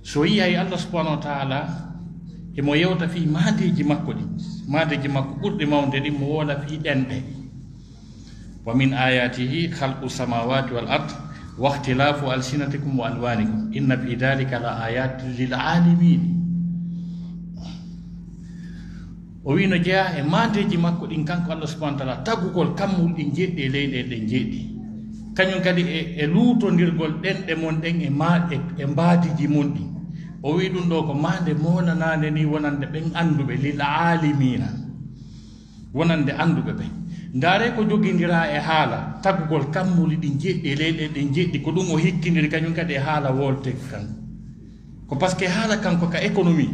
so yi ay Allah subhanahu wa ta'ala e mo yewta fi maadeji makko ɗi maadeji makko ɓurɗe mawde ɗi mo wola fi ɗenɗe wa min ayatihi khalqu samawati wal ard wa ikhtilafu alsinatikum wa alwanikum inna fi dhalika la ayatin lil alamin o wi no jeeya e maadeji makko ɗin kanko Allah subhanahu wa ta'ala tagugol kammul ɗi jeeɗɗi e leyɗe ɗe jeeɗɗi kañum kadi e luutondirgol ɗenɗe mon ɗen e mbaadiji mon ɗi o wi ɗum ɗo ko maande monanade ni wonande ɓen anduɓe lil alimina wonande anduɓe ɓen ndaare ko jogindira e haala tagugol kammuli ɗi jeeɗɗi e leyɗe ɗe jeeɗɗi ko ɗum o hikkidiri kañum kadi e haala wolte kan ko par ce que haala kanko ka économie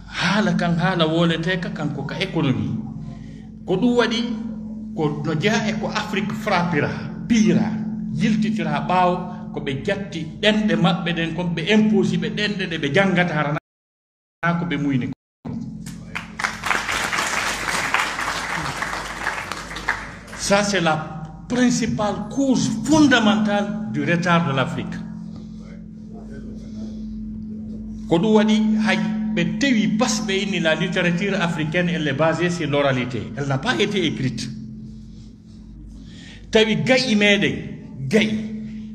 haala kan haala woleteka kanko ka économie ko ɗum waɗi ko no jeeya e ko Afrique frappira piira yiltitira ɓaawo ko ɓe jatti ɗenɗe maɓɓe ɗen ko ɓe imposi ɓe ɗenɗe ɗe ɓe janngata harana ko ɓe muyni ko ça c'est la principale cause fondamentale du retard de l'Afrique ko ɗum waɗi hay ɓe tewi pasɓe inni la littérature africaine elle est basée sur l'oralité elle n'a pas été écrite tawi gayi meɗen gayi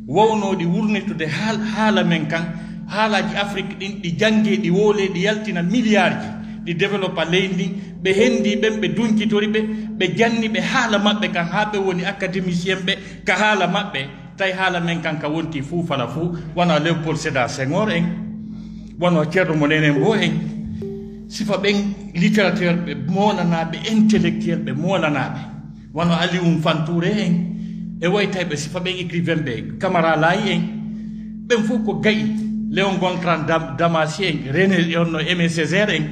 wawnoɗi wurnitude haala men kan haalaji Afrique ɗin ɗi jange ɗi woole ɗi yaltina milliard ji ɗi développa leydi ndin ɓe hendi ɓen ɓe dunkitori ɓe janni ɓe haala maɓɓe kan ha ɓe woni académicien ɓe ka haala maɓɓe tawi haala men kan ka wonti fuu fala fuu wona Léopold Sédar Senghor en wono Ceerno Monene Mbo en sifa ɓen littérature ɓe molanaɓe intellectuel ɓe molanaɓe wono Aliou Fantouré en e woytayɓe sifa ɓen écrivain ɓe Camara Laye en ɓen fof ko gayi Léon Gontran Damassi en René onno Aimé Césaire en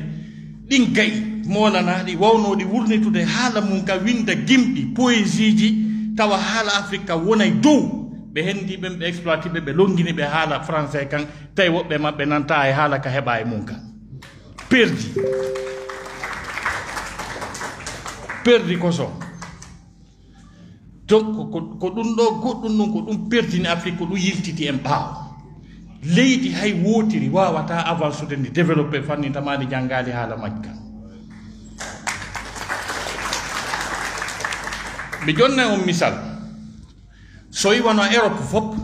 ɗin gayi molanaɗi wawnoɗi wurnitude haala mum ka winda gimɗi poésie ji tawa haala Afrique ka wonay dow ɓe hendi ɓen ɓe exploité ɓe longini ɓe haala français kan tawi woɓɓe maɓɓe nanta e haala ka heɓa e mum kan perdi koso donc ko ɗum ɗo goɗɗum ɗum ko ɗum perdini Afrique ko ɗum yiltiti en ɓaawo leydi hay wootiri wawata avancude ndi développé fannintamadi janggali haala majji kan mi jonna on misal so wi wono Europe fop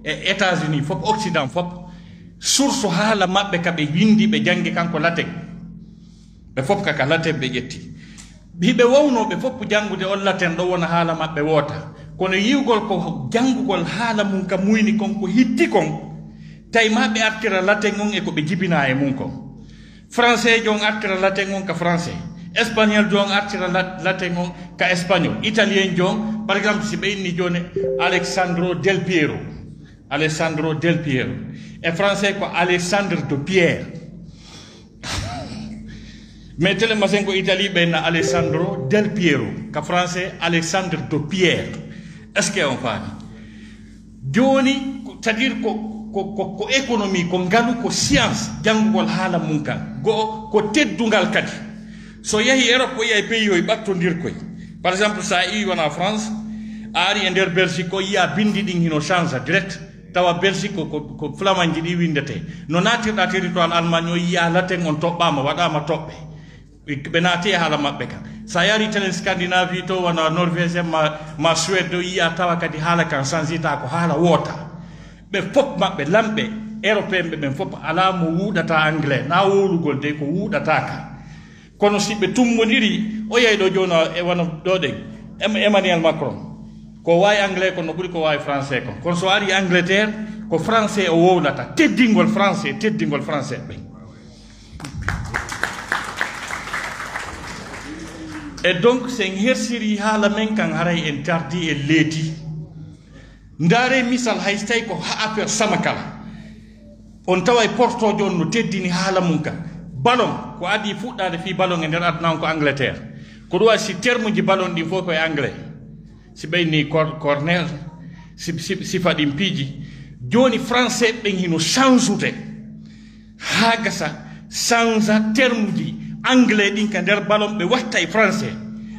e États-Unis fop Occident fop source haala maɓɓe ka ɓe windi ɓe jangi kanko latin ɓe fop kaka latin ɓe ƴetti hiɓe wawnoɓe fof jangude on latin ɗo wona haala maɓɓe woota kono yiwgol ko jangugol haala mum ka muyni kon ko hitti kon tawi ma ɓe artira latin on e ko ɓe jibina e mum kon français jon artira latin on ka français espagnol jon artira latin on ka espagnol italien jon par exemple si ɓe inni joni Alessandro Del Piero e français ko Alexandre de Pierre mais telemasen ko Italie ɓenna Alessandro Del Piero ka français Alexandre de Pierre est ce que on faami joni c'est à dire ko économie ko ngalu ko science janngugol haala mum kan go ko teddungal kadi so yehi Europe o yiya pays o ɓattodir koy par exemple sa iwi wona France a ari e nder Belgique o yiya bindi ɗin hino change direct tawa Belgique ko flamand ji ɗi windete no natirɗa territoire Allemagne o yiya latin on toɓɓama waɗama toɓɓe ɓe naati e haala maɓɓe kan sa yari telen Scandinavie to wona Norvégien ma Suède o yiya tawa kadi haala kan changita ko haala woota ɓe fof maɓɓe lamɓe européen ɓe ɓen fof ala mo wuuɗata anglais na wowlugol de ko wuuɗata ka kono si ɓe tummodiri o yeyɗo joni e wona ɗo ɗen Emmanuel Macron ko wawi anglais ko no ɓuuri ko wawi français ko kono so ari Angleterre ko français o wowlata teddingol français ɓen et donc sen hersiri haala men kan haray en tardi e leeti ndaare misal hay so tawi ko ha affaire samakala on tawa e portojo on no teddini haala mum kan ballon ko adi fuɗɗade fi ballon e nder aduna on ko Angleterre ko ɗum waɗi si terme ji ballon ɗi fof koye anglais si ɓeyni cornel si faɗin piiji joni français ɓen hino change ha gasa change terme ji anglais ɗin ka nder ballon ɓe watta e français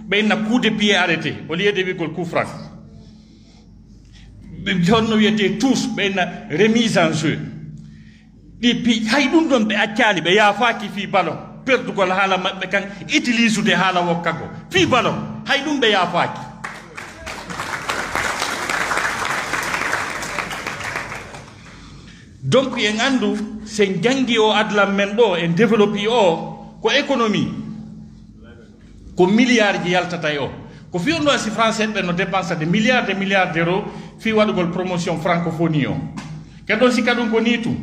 ɓe inna coup de pied arrêté au lieu de wigol coup franc honno wiyete tous ɓeyna remise en jeu ɗi pi hay ɗum ɗon ɓe accali ɓe yaafaki fi ballon perdugol haala maɓɓe kan utilise ude haala wokka ko fi ballon hay ɗum ɓe yaafaki donc en andu sen jangi o adlam men ɗo en développi o ko économie ko milliard ji yaltata e o ko fi on ɗo si français ɓe no dépense de milliards d'euros fi waɗugol promotion francophonie o keɗon sikka ɗum ko ni tum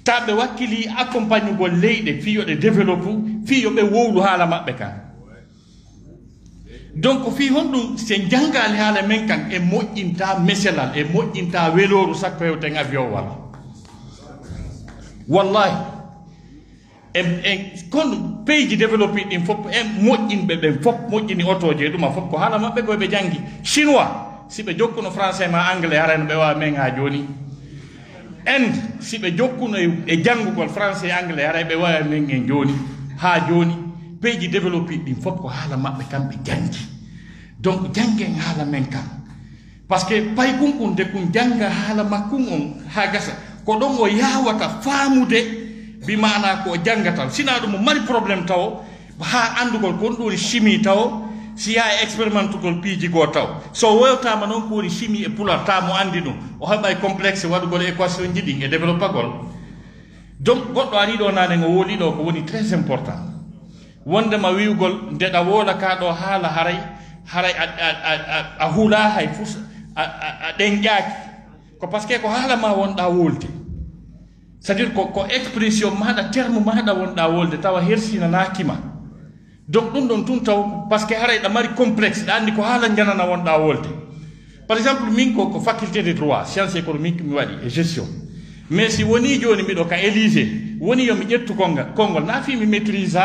taɓe wakkili accompagne gol leyɗe fi yoɗe développe fi yoɓe wowlu haala maɓɓe kan donc fi honɗum sen jangali haala men kan e moƴƴinta meselal e moƴƴinta weloru sakko hewten avion walla wallahi kono pays ji développé ɗin fof en moƴƴinɓe ɓen fof moƴƴini otoje e ɗuma fof ko haala maɓɓe koyeɓe jangi chinois si ɓe jokkuno français ma anglais harano ɓe wawa men ha joni inde si ɓe jokkuno e janngugol français anglais haray ɓe wawa men en joni ha joni pays ji développé ɗin fof ko haala maɓɓe kamɓe jangi donc jangen haala men kam par ce que pay kun de kun janga haala makkun on ha gasa ko ɗon o yawata faamude bimana ko jangata sina ɗum mo mari probléme taw ha andugol kon ɗoni chimie taw si yaa expérimentugol piiji goo taw so wewtama noon ko woni chimie e pular ta mo andi ɗum o heɓay complexe waɗugol équation ji ɗin e développagol donc goɗɗo ari ɗo nane ngo wooli ɗo ko woni très important wondema wiwgol ndeɗa woola ka ɗo haala haray a huula hay fus a ɗenƴaaki ko par ce que ko haala ma wonɗa wolde c'est à dire ko expression maɗa terme maɗa wonɗa wolde tawa hersinanakima donc ɗum ɗon tun taw par ce que haray ɗa mari complexe ɗa andi ko haala janana wonɗa wolde par exemple min ko faculté de droit science économique mi waɗi e gestion mais si woni joni miɗo ka élysée woni yomi ƴettu konngol na fi mi maîtrise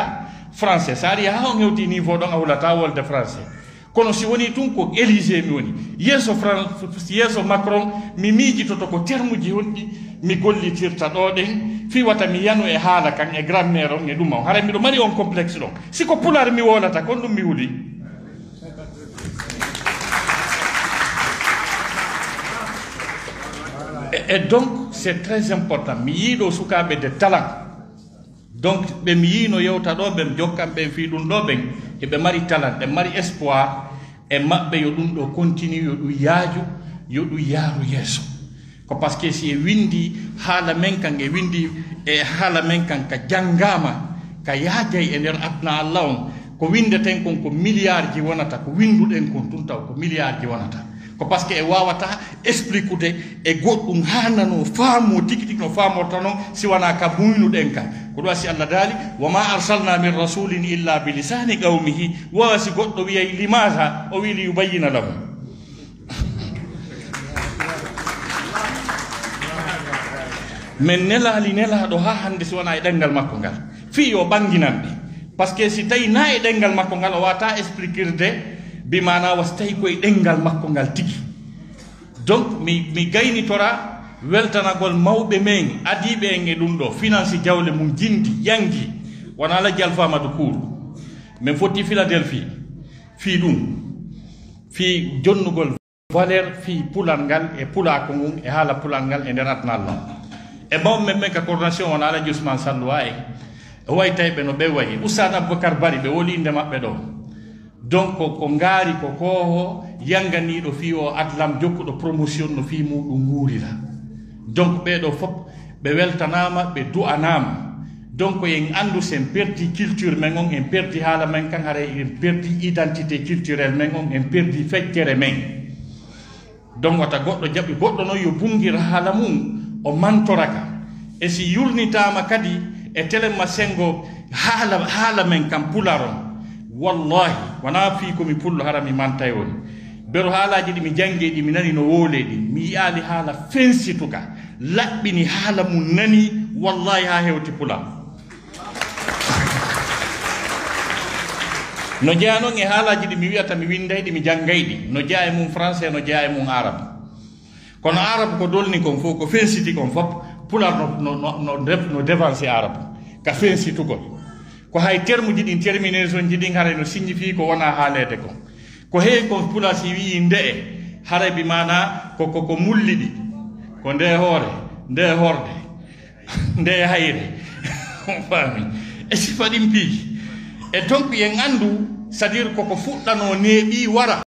français sa ari ha on hewti niveau ɗon a hulata wolde français kono si woni tun ko élysée mi woni yeeso macron mi miijitoto ko terme ji honɗi mi gollitirta ɗo ɗen fi wata mi yanu e haala kan e grammaire on e ɗum o haray miɗo mari on complexe ɗon siko pular mi wolata kon ɗum mi huuli et donc c'est très important mi yiiɗo sukaɓe de talent donc ɓe mi yiino yewta ɗo ɓe jokkan ɓe fi ɗum ɗo ɓen eɓe mari talent ɓe mari espoir e maɓɓe yo ɗum ɗo continue yo ɗum yaaju yo ɗum yaaru yeeso ko par ce que si e windi haala men kan e windi e haala men kan ka janngama ka yaajay e nder aduna allah on ko windeten kon ko milliard ji wonata ko winduɗen kon tun taw ko milliard ji wonata ko par ce que e wawata expliquude e goɗɗum hanano faamo tigi tigi no faamorta noon si wona ka muynuɗen kan ko ɗum si allah daali wa ma arsalna min rasulin illa bi lisani qawmihi wawa si goɗɗo wiyay limata o wi li yubayyina lahum min nelali nelaɗo ha hande si wona e ɗengal makko ngal fi yo ɓanginanɓe par ce que si tawi na e ɗengal makko ngal o wata expliquirde bimana was tawi koye ɗengal makko ngal tigi donc mi gaynitora weltanagol mawɓe men adiɓe en e ɗum ɗo finance jawle mum jindi yangi wona alhaji alpha amadou kour min foti philadelphie fi ɗum fi jonnugol valeur fi pulal ngal e pulako mum e haala pulal ngal e nder aduna allah e mawɓe men ka coordination wona alhaji ousmane sallou ay e way tawɓe no ɓe wayi oustade aboubacar bari ɓe woli inde maɓɓe ɗo donc ko ngaari ko koho yanganiɗo fi o adlam jokkuɗo promotion no fi muɗum wuurira donc ɓeɗo fof ɓe weltanama ɓe du'anama donc en andu sen perdi culture men on en perdi haala men kan haara en perdi identité culturelle men on en perdi feccere men donc wata goɗɗo jaɓi goɗɗo noon yo bunguir haala mum o mantoraka e si yurnitama kadi e téléma sengo haala men kam pularon wallahi wona fi komi pullo hara mi mantay on bero haalaji ɗi mi jangi ɗi mi nani no woole ɗi mi yiyaali haala fensituka laɓɓini haala mum nani wallahi ha hewti pula no jeeya noon e haalaji ɗi mi wiyata mi winday ɗi mi janggay ɗi no jeeya e mum français no jeeya e mum arabe kono arabe ko dolni kon fof ko fensiti kon fof pular no dévancé arabe ka fensitugol ko hay terme ji ɗin terminaison ji ɗin haray no signifie ko wona haalede kon ko heewi kon pula si wi nde e haray bi mana ko mullidi ko nde hoore nde horde nde hayre fami e sifa ɗin piiji e donc yen andu c'est à dire koko fuɗɗano neeɓi wara